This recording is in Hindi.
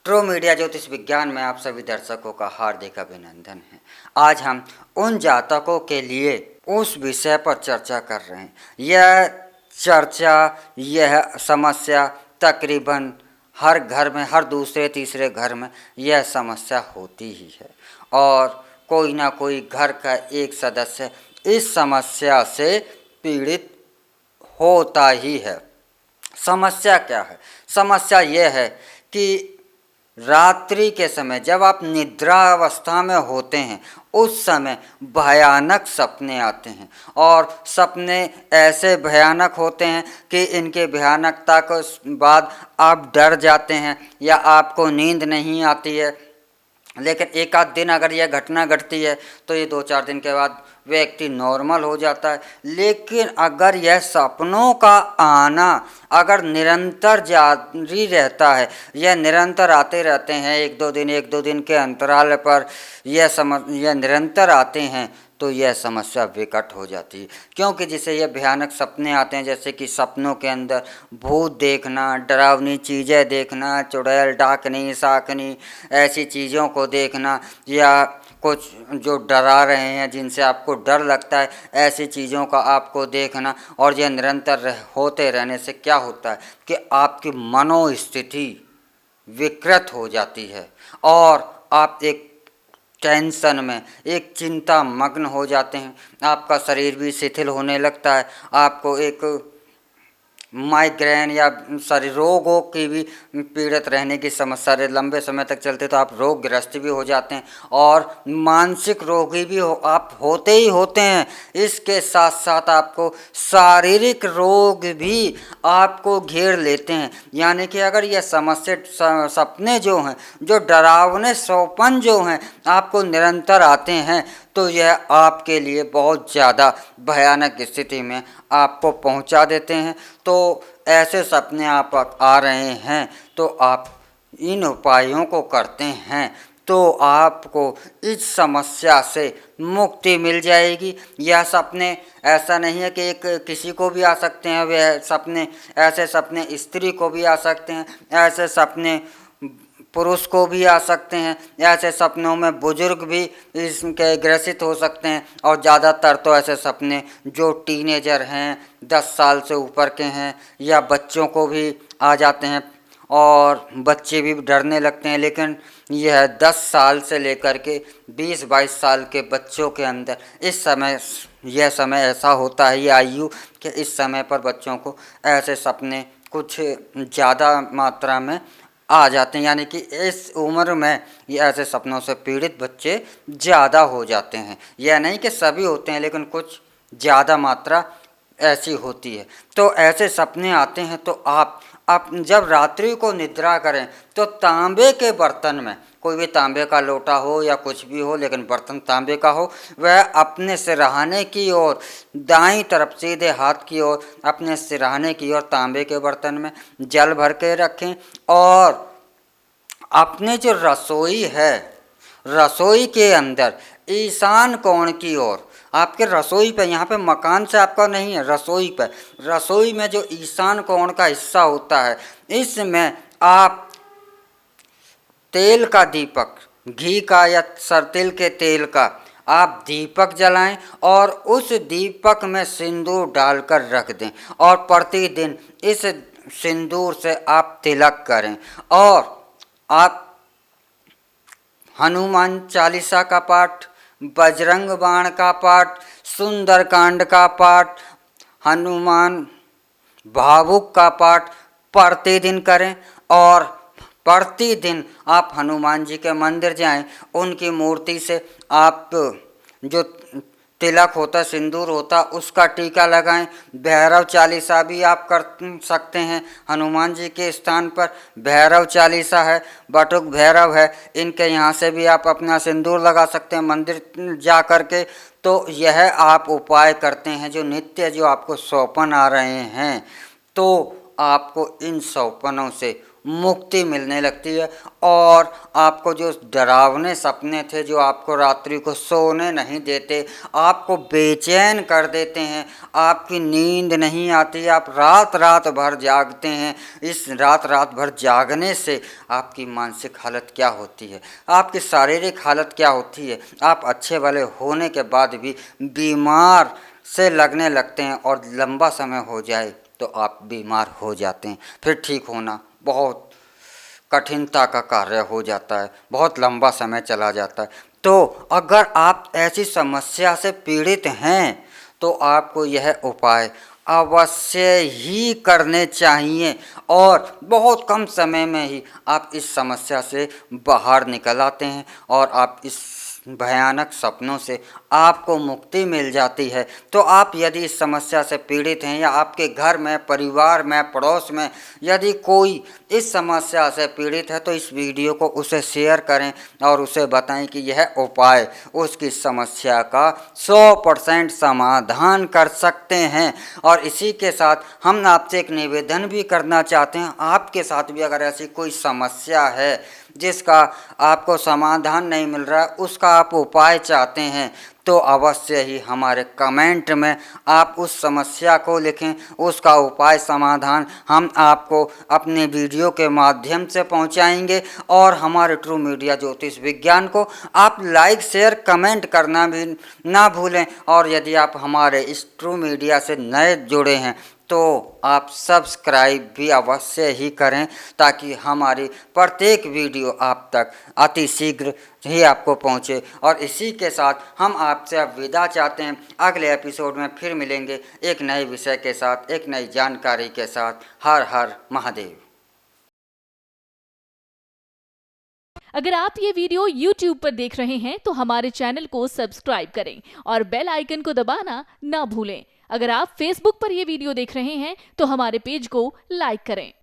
ट्रू मीडिया ज्योतिष विज्ञान में आप सभी दर्शकों का हार्दिक अभिनंदन है। आज हम उन जातकों के लिए उस विषय पर चर्चा कर रहे हैं। यह समस्या तकरीबन हर घर में, हर दूसरे तीसरे घर में यह समस्या होती ही है और कोई ना कोई घर का एक सदस्य इस समस्या से पीड़ित होता ही है। समस्या क्या है? समस्या यह है कि रात्रि के समय जब आप निद्रा अवस्था में होते हैं उस समय भयानक सपने आते हैं और सपने ऐसे भयानक होते हैं कि इनके भयानकता के बाद आप डर जाते हैं या आपको नींद नहीं आती है। लेकिन एक आध दिन अगर यह घटना घटती है तो ये 2-4 दिन के बाद व्यक्ति नॉर्मल हो जाता है। लेकिन अगर यह सपनों का आना अगर निरंतर जारी रहता है, यह निरंतर आते रहते हैं, एक दो दिन के अंतराल पर यह निरंतर आते हैं तो यह समस्या विकट हो जाती है। क्योंकि जिसे यह भयानक सपने आते हैं, जैसे कि सपनों के अंदर भूत देखना, डरावनी चीज़ें देखना, चुड़ैल, डाकनी, साकनी, ऐसी चीज़ों को देखना या कुछ जो डरा रहे हैं जिनसे आपको डर लगता है, ऐसी चीज़ों का आपको देखना, और यह निरंतर होते रहने से क्या होता है कि आपकी मनोस्थिति विकृत हो जाती है और आप एक टेंशन में, एक चिंता मग्न हो जाते हैं। आपका शरीर भी शिथिल होने लगता है, आपको एक माइग्रेन या शरीर रोगों की भी पीड़ित रहने की समस्या लंबे समय तक चलते तो आप रोगग्रस्त भी हो जाते हैं और मानसिक रोगी भी आप होते ही होते हैं। इसके साथ साथ आपको शारीरिक रोग भी आपको घेर लेते हैं। यानी कि अगर यह समस्या सपने जो हैं, जो डरावने सौपन जो हैं आपको निरंतर आते हैं तो यह आपके लिए बहुत ज़्यादा भयानक स्थिति में आपको पहुंचा देते हैं। तो ऐसे सपने आप आ रहे हैं तो आप इन उपायों को करते हैं तो आपको इस समस्या से मुक्ति मिल जाएगी। यह सपने ऐसा नहीं है कि एक किसी को भी आ सकते हैं, वह सपने ऐसे सपने स्त्री को भी आ सकते हैं, ऐसे सपने पुरुष को भी आ सकते हैं, ऐसे सपनों में बुजुर्ग भी इसके ग्रसित हो सकते हैं और ज़्यादातर तो ऐसे सपने जो टीनेजर हैं, 10 साल से ऊपर के हैं या बच्चों को भी आ जाते हैं और बच्चे भी डरने लगते हैं। लेकिन यह 10 साल से लेकर के 20-22 साल के बच्चों के अंदर यह समय ऐसा होता है, ये आयु कि इस समय पर बच्चों को ऐसे सपने कुछ ज़्यादा मात्रा में आ जाते हैं। यानी कि इस उम्र में ये ऐसे सपनों से पीड़ित बच्चे ज़्यादा हो जाते हैं। यह नहीं कि सभी होते हैं, लेकिन कुछ ज़्यादा मात्रा ऐसी होती है। तो ऐसे सपने आते हैं तो आप जब रात्रि को निद्रा करें तो तांबे के बर्तन में, कोई भी तांबे का लोटा हो या कुछ भी हो, लेकिन बर्तन तांबे का हो, वह अपने सिरहाने की ओर, दाईं तरफ सीधे हाथ की ओर अपने सिरहाने की ओर तांबे के बर्तन में जल भर के रखें और अपने जो रसोई है, रसोई के अंदर ईशान कोण की ओर, आपके रसोई पे, यहाँ पे मकान से आपका नहीं है, रसोई पे, रसोई में जो ईशान कोण का हिस्सा होता है, इसमें आप तेल का दीपक, घी का या सरतिल के तेल का आप दीपक जलाएं और उस दीपक में सिंदूर डालकर रख दें और प्रतिदिन इस सिंदूर से आप तिलक करें और आप हनुमान चालीसा का पाठ, बजरंग बाण का पाठ, सुंदरकांड का पाठ, हनुमान भावुक का पाठ प्रतिदिन करें और प्रतिदिन आप हनुमान जी के मंदिर जाएं, उनकी मूर्ति से आप जो तिलक होता, सिंदूर होता, उसका टीका लगाएं। भैरव चालीसा भी आप कर सकते हैं। हनुमान जी के स्थान पर भैरव चालीसा है, बटुक भैरव है, इनके यहाँ से भी आप अपना सिंदूर लगा सकते हैं मंदिर जा कर के। तो यह आप उपाय करते हैं जो आपको सौपन आ रहे हैं तो आपको इन सौपनों से मुक्ति मिलने लगती है और आपको जो डरावने सपने थे, जो आपको रात्रि को सोने नहीं देते, आपको बेचैन कर देते हैं, आपकी नींद नहीं आती, आप रात रात भर जागते हैं। इस रात रात भर जागने से आपकी मानसिक हालत क्या होती है, आपकी शारीरिक हालत क्या होती है, आप अच्छे भले होने के बाद भी बीमार से लगने लगते हैं और लंबा समय हो जाए तो आप बीमार हो जाते हैं। फिर ठीक होना बहुत कठिनता का कार्य हो जाता है, बहुत लंबा समय चला जाता है। तो अगर आप ऐसी समस्या से पीड़ित हैं तो आपको यह उपाय अवश्य ही करने चाहिए और बहुत कम समय में ही आप इस समस्या से बाहर निकल आते हैं और आप इस भयानक सपनों से आपको मुक्ति मिल जाती है। तो आप यदि इस समस्या से पीड़ित हैं या आपके घर में, परिवार में, पड़ोस में यदि कोई इस समस्या से पीड़ित है तो इस वीडियो को उसे शेयर करें और उसे बताएं कि यह उपाय उसकी समस्या का 100% समाधान कर सकते हैं। और इसी के साथ हम आपसे एक निवेदन भी करना चाहते हैं, आपके साथ भी अगर ऐसी कोई समस्या है जिसका आपको समाधान नहीं मिल रहा है, उसका आप उपाय चाहते हैं, तो अवश्य ही हमारे कमेंट में आप उस समस्या को लिखें, उसका उपाय समाधान हम आपको अपने वीडियो के माध्यम से पहुंचाएंगे। और हमारे ट्रू मीडिया ज्योतिष विज्ञान को आप लाइक, शेयर, कमेंट करना भी ना भूलें। और यदि आप हमारे इस ट्रू मीडिया से नए जुड़े हैं तो आप सब्सक्राइब भी अवश्य ही करें ताकि हमारी प्रत्येक वीडियो आप तक अति शीघ्र ही आपको पहुंचे। और इसी के साथ हम आपसे अब विदा चाहते हैं। अगले एपिसोड में फिर मिलेंगे एक नए विषय के साथ, एक नई जानकारी के साथ। हर हर महादेव। अगर आप ये वीडियो YouTube पर देख रहे हैं तो हमारे चैनल को सब्सक्राइब करें और बेल आइकन को दबाना ना भूलें। अगर आप Facebook पर ये वीडियो देख रहे हैं तो हमारे पेज को लाइक करें।